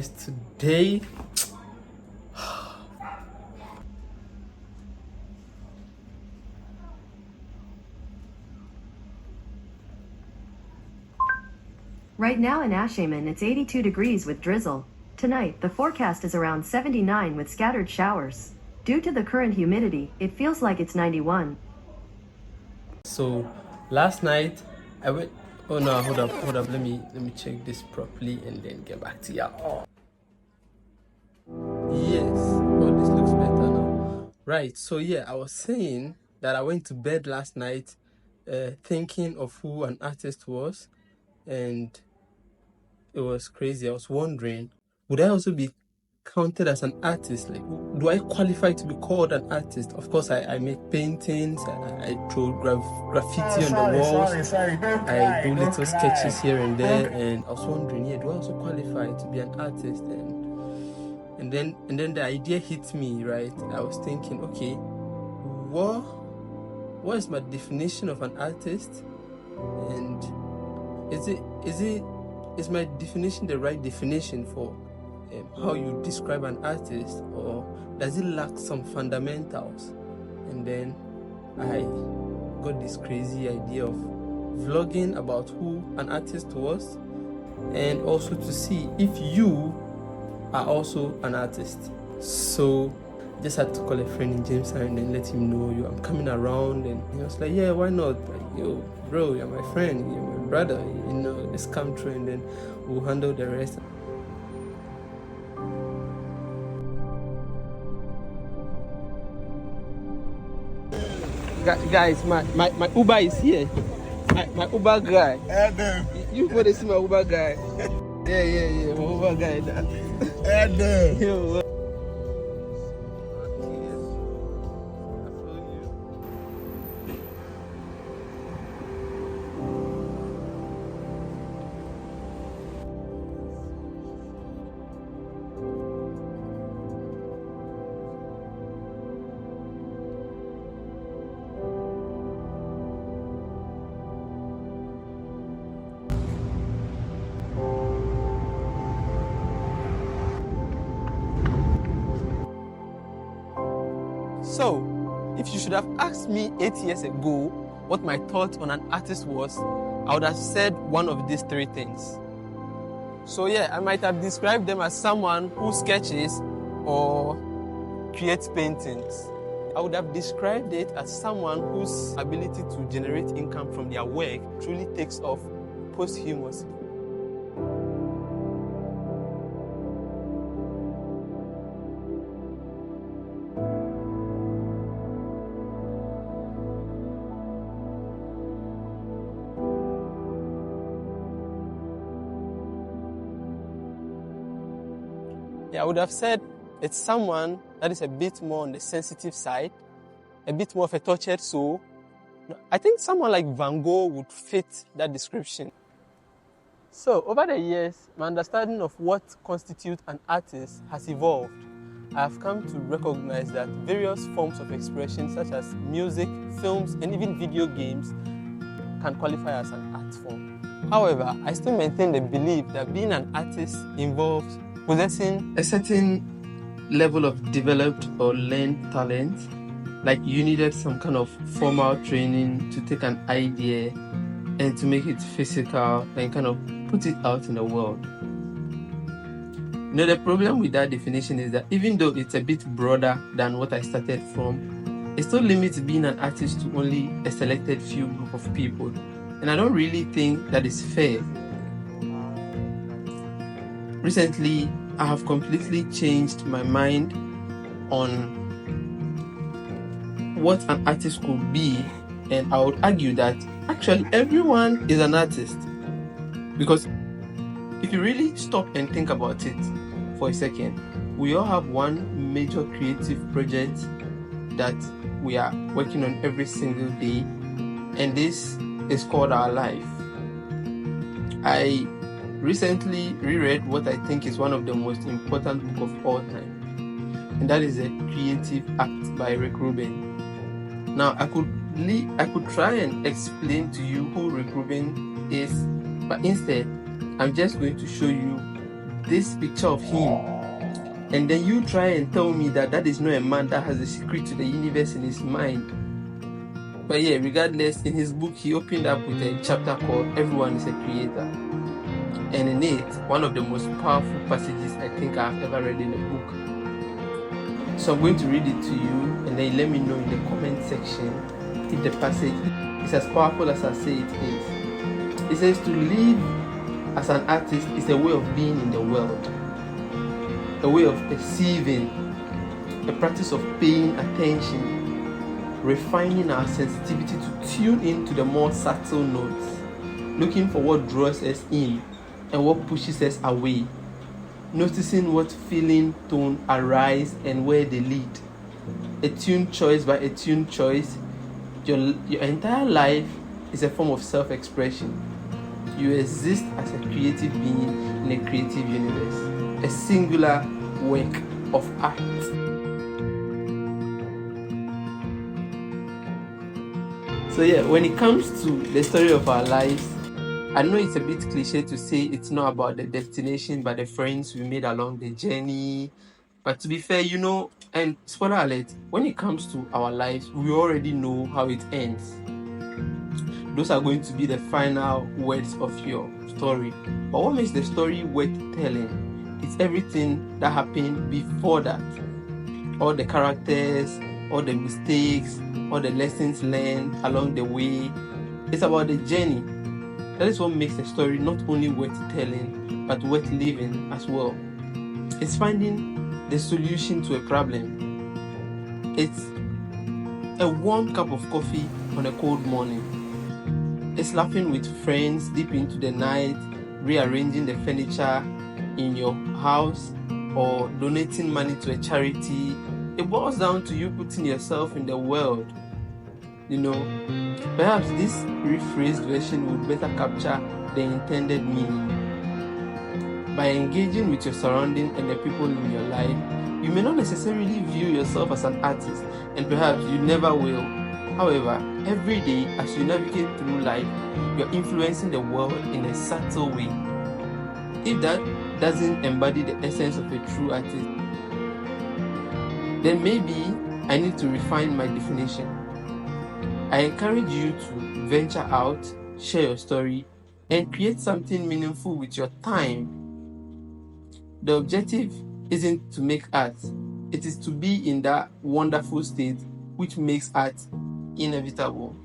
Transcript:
guys, today Right now in Ashaman it's 82 degrees with drizzle. Tonight the forecast is around 79 with scattered showers. Due to the current humidity, it feels like it's 91. so last night I went. Oh no, hold up. Let me check this properly and then get back to y'all. Yes. Oh, this looks better now. Right. So yeah, I was saying that I went to bed last night, thinking of who an artist was, and it was crazy. I was wondering, would I also be counted as an artist? Like, do I qualify to be called an artist? Of course, I make paintings, I draw graffiti on the walls, I do little sketches here and there, and I was wondering, yeah, do I also qualify to be an artist? And then the idea hit me, right? I was thinking, okay, what is my definition of an artist? And is my definition the right definition for how you describe an artist, or does it lack some fundamentals? And then I got this crazy idea of vlogging about who an artist was, and also to see if you are also an artist. So just had to call a friend in Jamestown and then let him know, I'm coming around, and he was like, yeah, why not? Like, yo, bro, you're my friend, you're my brother, just come through and then we'll handle the rest. Guys, my Uber is here. My Uber guy. You want to see my Uber guy? Yeah, my Uber guy. Yo. So, if you should have asked me 8 years ago what my thought on an artist was, I would have said one of these three things. So yeah, I might have described them as someone who sketches or creates paintings. I would have described it as someone whose ability to generate income from their work truly takes off posthumously. Yeah, I would have said it's someone that is a bit more on the sensitive side, a bit more of a tortured soul. I think someone like Van Gogh would fit that description. So, over the years, my understanding of what constitutes an artist has evolved. I have come to recognize that various forms of expression, such as music, films, and even video games, can qualify as an art form. However, I still maintain the belief that being an artist involves possessing a certain level of developed or learned talent, like you needed some kind of formal training to take an idea and to make it physical and kind of put it out in the world. The problem with that definition is that even though it's a bit broader than what I started from, it still limits being an artist to only a selected few group of people. And I don't really think that is fair. Recently, I have completely changed my mind on what an artist could be, and I would argue that actually everyone is an artist. Because if you really stop and think about it for a second, we all have one major creative project that we are working on every single day, and this is called our life. I recently reread what I think is one of the most important books of all time, and that is A Creative Act by Rick Rubin. Now, I could try and explain to you who Rick Rubin is, but instead, I'm just going to show you this picture of him, and then you try and tell me that that is not a man that has a secret to the universe in his mind. But yeah, regardless, in his book, he opened up with a chapter called Everyone is a Creator. And in it, one of the most powerful passages I think I've ever read in a book. So I'm going to read it to you, and then let me know in the comment section if the passage is as powerful as I say it is. It says, to live as an artist is a way of being in the world, a way of perceiving, a practice of paying attention, refining our sensitivity to tune into the more subtle notes, looking for what draws us in and what pushes us away, noticing what feeling tone arise and where they lead. Attuned choice by attuned choice, your entire life is a form of self-expression. You exist as a creative being in a creative universe, a singular work of art. So yeah, when it comes to the story of our lives, I know it's a bit cliche to say it's not about the destination but the friends we made along the journey. But to be fair, and spoiler alert, when it comes to our lives, we already know how it ends. Those are going to be the final words of your story. But what makes the story worth telling? It's everything that happened before that. All the characters, all the mistakes, all the lessons learned along the way. It's about the journey. That is what makes a story not only worth telling, but worth living as well. It's finding the solution to a problem. It's a warm cup of coffee on a cold morning. It's laughing with friends deep into the night, rearranging the furniture in your house, or donating money to a charity. It boils down to you putting yourself in the world. Perhaps this rephrased version would better capture the intended meaning. By engaging with your surroundings and the people in your life, you may not necessarily view yourself as an artist, and perhaps you never will. However, every day as you navigate through life, you're influencing the world in a subtle way. If that doesn't embody the essence of a true artist, then maybe I need to refine my definition. I encourage you to venture out, share your story, and create something meaningful with your time. The objective isn't to make art, it is to be in that wonderful state which makes art inevitable.